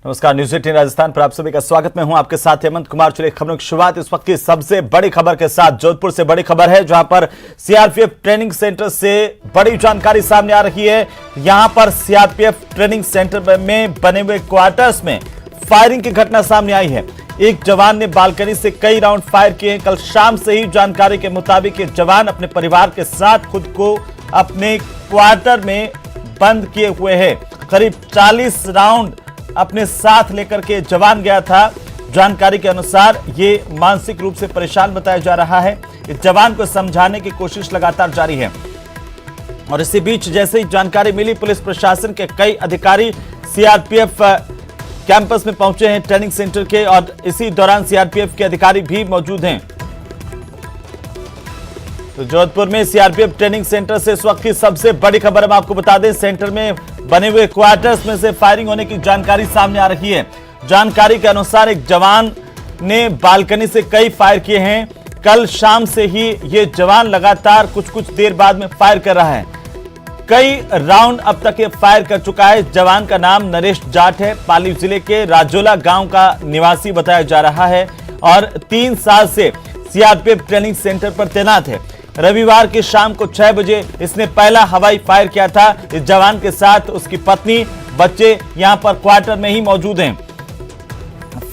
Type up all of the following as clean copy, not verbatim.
नमस्कार, न्यूज 18 राजस्थान पर आप सभी का स्वागत। मैं हूं आपके साथ हेमंत कुमार। चलिए खबरों की शुरुआत इस वक्त की सबसे बड़ी खबर के साथ। जोधपुर से बड़ी खबर है, जहां पर सीआरपीएफ ट्रेनिंग सेंटर से बड़ी जानकारी सामने आ रही है। यहां पर सीआरपीएफ ट्रेनिंग सेंटर में बने हुए क्वार्टर्स में फायरिंग की घटना सामने आई है। एक जवान ने बालकनी से कई राउंड फायर किए। कल शाम से ही जानकारी के मुताबिक ये जवान अपने परिवार के साथ खुद को अपने क्वार्टर में बंद किए हुए है। करीब 40 राउंड अपने साथ लेकर के जवान गया था। जानकारी के अनुसार ये मानसिक रूप से परेशान बताया जा रहा है। इस जवान को समझाने की कोशिश लगातार जारी है। और इसी बीच जैसे ही जानकारी मिली, पुलिस प्रशासन के कई अधिकारी सीआरपीएफ कैंपस में पहुंचे हैं ट्रेनिंग सेंटर के, और इसी दौरान सीआरपीएफ के अधिकारी भी मौजूद हैं। तो जोधपुर में सीआरपीएफ ट्रेनिंग सेंटर से इस वक्त की सबसे बड़ी खबर हम आपको बता दें। सेंटर में बने हुए क्वार्टर्स में से फायरिंग होने की जानकारी सामने आ रही है। जानकारी के अनुसार एक जवान ने बालकनी से कई फायर किए हैं। कल शाम से ही ये जवान लगातार कुछ देर बाद में फायर कर रहा है। कई राउंड अब तक ये फायर कर चुका है। जवान का नाम नरेश जाट है। पाली जिले के राजोला गांव का निवासी बताया जा रहा है और 3 साल से सीआरपीएफ ट्रेनिंग सेंटर पर तैनात है। रविवार की शाम को 6 बजे इसने पहला हवाई फायर किया था। इस जवान के साथ उसकी पत्नी, बच्चे यहां पर क्वार्टर में ही मौजूद हैं।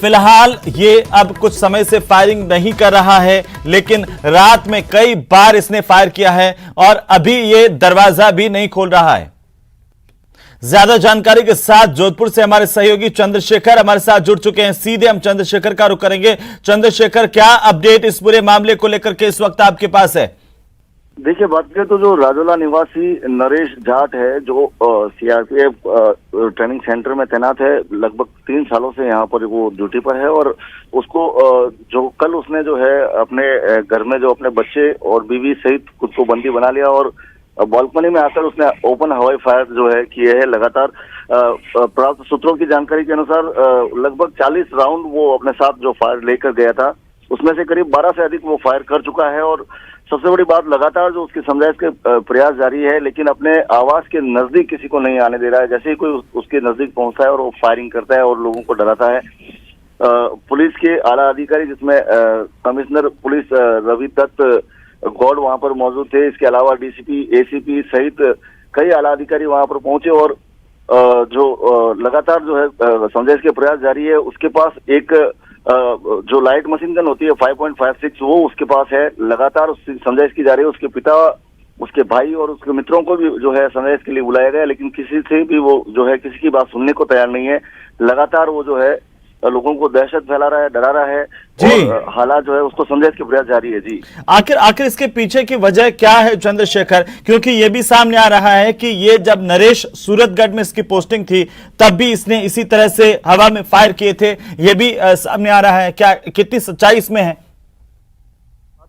फिलहाल ये अब कुछ समय से फायरिंग नहीं कर रहा है, लेकिन रात में कई बार इसने फायर किया है और अभी ये दरवाजा भी नहीं खोल रहा है। ज्यादा जानकारी के साथ जोधपुर से हमारे सहयोगी चंद्रशेखर हमारे साथ जुड़ चुके हैं। सीधे हम चंद्रशेखर का रुख करेंगे। चंद्रशेखर, क्या अपडेट इस पूरे मामले को लेकर के इस वक्त आपके पास है? देखिए, बात करें तो जो राजोला निवासी नरेश जाट है, जो सीआरपीएफ ट्रेनिंग सेंटर में तैनात है, लगभग 3 सालों से यहाँ पर वो ड्यूटी पर है। और उसको जो कल उसने जो है अपने घर में जो अपने बच्चे और बीवी सहित खुद को बंदी बना लिया और बालकनी में आकर उसने ओपन हवाई फायर जो है किए है। लगातार प्राप्त सूत्रों की जानकारी के अनुसार लगभग 40 राउंड वो अपने साथ जो फायर लेकर गया था, उसमें से करीब 12 से अधिक वो फायर कर चुका है। और सबसे बड़ी बात, लगातार जो उसकी समझाइश के प्रयास जारी है, लेकिन अपने आवास के नजदीक किसी को नहीं आने दे रहा है। जैसे ही कोई उसके नजदीक पहुंचता है और वो फायरिंग करता है और लोगों को डराता है। पुलिस के आला अधिकारी, जिसमें कमिश्नर पुलिस रवि दत्त गौड़ वहां पर मौजूद थे। इसके अलावा डीसीपी, एसीपी सहित कई आला अधिकारी वहां पर पहुंचे और जो लगातार जो है समझाइश के प्रयास जारी है। उसके पास एक जो लाइट मशीन गन होती है 5.56, वो उसके पास है। लगातार उसकी समझाइश की जा रही है। उसके पिता, उसके भाई और उसके मित्रों को भी जो है समझाइश के लिए बुलाया गया, लेकिन किसी से भी वो जो है किसी की बात सुनने को तैयार नहीं है। लगातार वो जो है लोगों को दहशत फैला रहा है, डरा रहा है जी। और हालात जो है उसको समझाइश के प्रयास जारी है जी। आखिर इसके पीछे की वजह क्या है चंद्रशेखर? क्योंकि ये भी सामने आ रहा है कि ये जब नरेश सूरतगढ़ में इसकी पोस्टिंग थी, तब भी इसने इसी तरह से हवा में फायर किए थे। ये भी सामने आ रहा है। क्या कितनी सच्चाई इसमें है?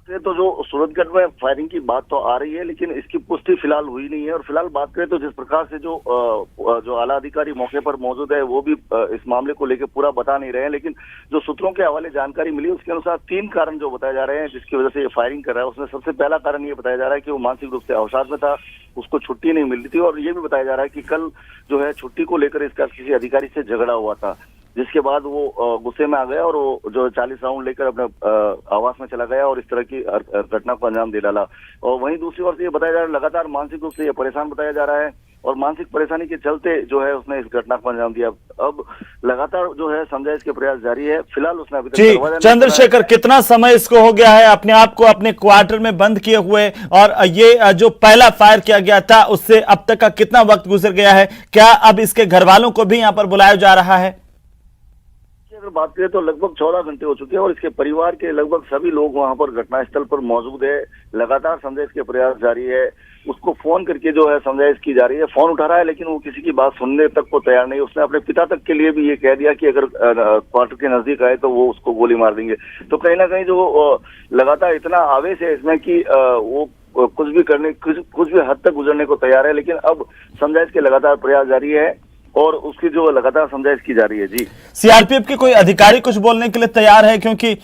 तो जो सूरतगढ़ में फायरिंग की बात तो आ रही है, लेकिन इसकी पुष्टि फिलहाल हुई नहीं है। और फिलहाल बात करें तो जिस प्रकार से जो आला अधिकारी मौके पर मौजूद है, वो भी इस मामले को लेकर पूरा बता नहीं रहे हैं। लेकिन जो सूत्रों के हवाले जानकारी मिली, उसके अनुसार 3 कारण जो बताए जा रहे हैं जिसकी वजह से ये फायरिंग कर रहा है। उसमें सबसे पहला कारण ये बताया जा रहा है कि वो मानसिक रूप से अवसाद में था, उसको छुट्टी नहीं मिल रही थी। और ये भी बताया जा रहा है कि कल जो है छुट्टी को लेकर इसका किसी अधिकारी से झगड़ा हुआ था, जिसके बाद वो गुस्से में आ गया और वो जो 40 राउंड लेकर अपने आवास में चला गया और इस तरह की घटना को अंजाम दे डाला। और वहीं दूसरी ओर से ये बताया जा रहा है, लगातार मानसिक रूप से ये परेशान बताया जा रहा है और मानसिक परेशानी के चलते जो है उसने इस घटना को अंजाम दिया। अब लगातार जो है समझाइश के प्रयास जारी है। फिलहाल उसने अभी तक चंद्रशेखर, कितना समय इसको हो गया है अपने आप को अपने क्वार्टर में बंद किए हुए, और ये जो पहला फायर किया गया था उससे अब तक का कितना वक्त गुजर गया है? क्या अब इसके घर वालों को भी यहाँ पर बुलाया जा रहा है? अगर बात करें तो लगभग 14 घंटे हो चुके हैं और इसके परिवार के लगभग सभी लोग वहां पर घटनास्थल पर मौजूद है। लगातार समझाइश के प्रयास जारी है। उसको फोन करके जो है समझाइश की जा रही है। फोन उठा रहा है, लेकिन वो किसी की बात सुनने तक को तैयार नहीं। उसने अपने पिता तक के लिए भी ये कह दिया कि अगर क्वार्टर के नजदीक आए तो वो उसको गोली मार देंगे। तो कहीं ना कहीं जो लगातार इतना आवेश है इसमें कि वो कुछ भी करने, कुछ भी हद तक गुजरने को तैयार है। लेकिन अब समझाइश के लगातार प्रयास जारी है और उसकी जो लगातार समझाइश की जा रही है जी। सीआरपीएफ के कोई अधिकारी कुछ बोलने के लिए तैयार है? क्योंकि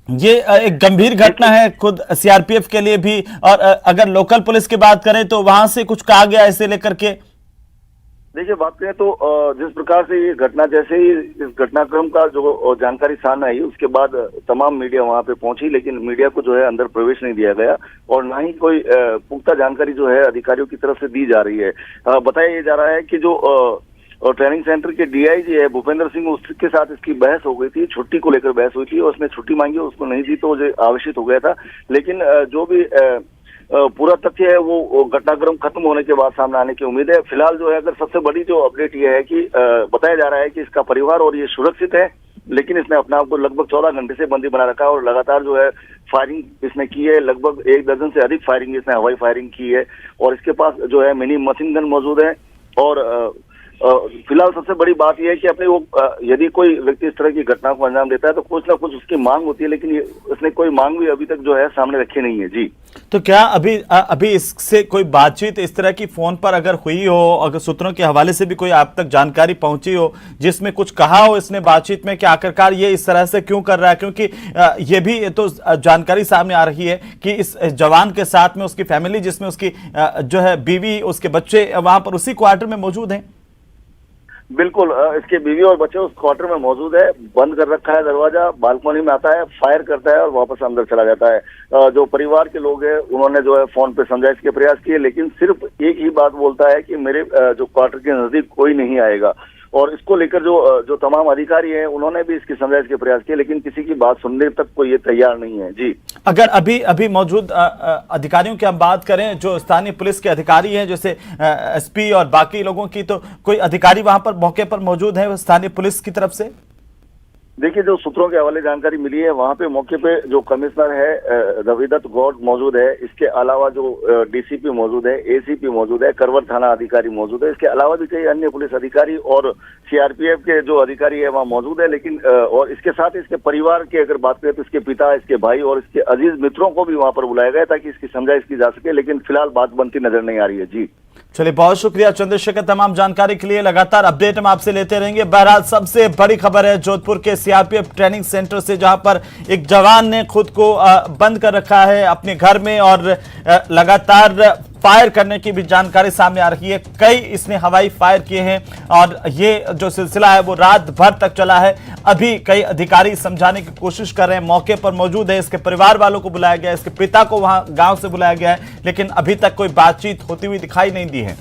ये एक गंभीर घटना है खुद सीआरपीएफ के लिए भी, और अगर लोकल पुलिस की बात करें तो वहां से कुछ कहा गया इसे लेकर के? देखिए, बात करें तो जिस प्रकार से ये घटना, जैसे ही इस घटनाक्रम का जो जानकारी सामने आई, उसके बाद तमाम मीडिया वहां पे पहुंची, लेकिन मीडिया को जो है अंदर प्रवेश नहीं दिया गया और ना ही कोई पुख्ता जानकारी जो है अधिकारियों की तरफ से दी जा रही है। बताया जा रहा है कि जो ट्रेनिंग सेंटर के डीआईजी है भूपेंद्र सिंह, उसके साथ इसकी बहस हो गई थी, छुट्टी को लेकर बहस हुई थी और उसने छुट्टी मांगी, उसको नहीं दी तो वो आवेशित हो गया था। लेकिन जो भी पूरा तथ्य है वो घटनाक्रम खत्म होने के बाद सामने आने की उम्मीद है। फिलहाल जो है, अगर सबसे बड़ी जो अपडेट ये है कि बताया जा रहा है कि इसका परिवार और ये सुरक्षित है, लेकिन इसने अपने आप को लगभग 14 घंटे से बंदी बना रखा है और लगातार जो है फायरिंग इसने की है। लगभग 1 दर्जन से अधिक फायरिंग इसने हवाई फायरिंग की है और इसके पास जो है मिनी मशीन गन मौजूद है। और फिलहाल सबसे बड़ी बात यह है कि अपने वो यदि कोई व्यक्ति इस तरह की घटना को अंजाम देता है तो कुछ ना कुछ उसकी मांग होती है, लेकिन इसने कोई मांग भी अभी तक जो है सामने रखी नहीं है। जी, तो क्या अभी इससे कोई बातचीत इस तरह की फोन पर अगर हुई हो, अगर सूत्रों के हवाले से भी कोई आप तक जानकारी पहुंची हो जिसमें कुछ कहा हो इसने बातचीत में कि आखिरकार ये इस तरह से क्यों कर रहा है? क्योंकि ये भी तो जानकारी सामने आ रही है कि इस जवान के साथ में उसकी फैमिली, जिसमें उसकी जो है बीवी, उसके बच्चे वहां पर उसी क्वार्टर में मौजूद हैं। बिल्कुल, इसके बीवी और बच्चे उस क्वार्टर में मौजूद है, बंद कर रखा है दरवाजा, बालकनी में आता है, फायर करता है और वापस अंदर चला जाता है। जो परिवार के लोग हैं उन्होंने जो है फोन पे समझाइश के प्रयास किए, लेकिन सिर्फ एक ही बात बोलता है कि मेरे जो क्वार्टर के नजदीक कोई नहीं आएगा। और इसको लेकर जो तमाम अधिकारी हैं उन्होंने भी इसकी समझाइश के प्रयास किए, लेकिन किसी की बात सुनने तक कोई ये तैयार नहीं है। जी, अगर अभी मौजूद अधिकारियों की हम बात करें, जो स्थानीय पुलिस के अधिकारी हैं जैसे एसपी और बाकी लोगों की, तो कोई अधिकारी वहां पर मौके पर मौजूद है स्थानीय पुलिस की तरफ से? देखिए, जो सूत्रों के हवाले जानकारी मिली है, वहां पे मौके पे जो कमिश्नर है रविदत्त गौड़ मौजूद है। इसके अलावा जो डीसीपी मौजूद है, एसीपी मौजूद है, करवर थाना अधिकारी मौजूद है। इसके अलावा भी कई अन्य पुलिस अधिकारी और सीआरपीएफ के जो अधिकारी है वहाँ मौजूद है। लेकिन और इसके साथ इसके परिवार की अगर बात करें तो इसके पिता, इसके भाई और इसके अजीज मित्रों को भी वहां पर बुलाया गया ताकि इसकी समझाइश की जा सके, लेकिन फिलहाल बात बनती नजर नहीं आ रही है। जी, चलिए, बहुत शुक्रिया चंद्रशेखर, तमाम जानकारी के लिए। लगातार अपडेट हम आपसे लेते रहेंगे। बहरहाल सबसे बड़ी खबर है जोधपुर के सीआरपीएफ ट्रेनिंग सेंटर से, जहां पर एक जवान ने खुद को बंद कर रखा है अपने घर में और लगातार फायर करने की भी जानकारी सामने आ रही है। कई इसने हवाई फायर किए हैं और ये जो सिलसिला है वो रात भर तक चला है। अभी कई अधिकारी समझाने की कोशिश कर रहे हैं, मौके पर मौजूद है, इसके परिवार वालों को बुलाया गया है, इसके पिता को वहां गांव से बुलाया गया है, लेकिन अभी तक कोई बातचीत होती हुई दिखाई नहीं दी है।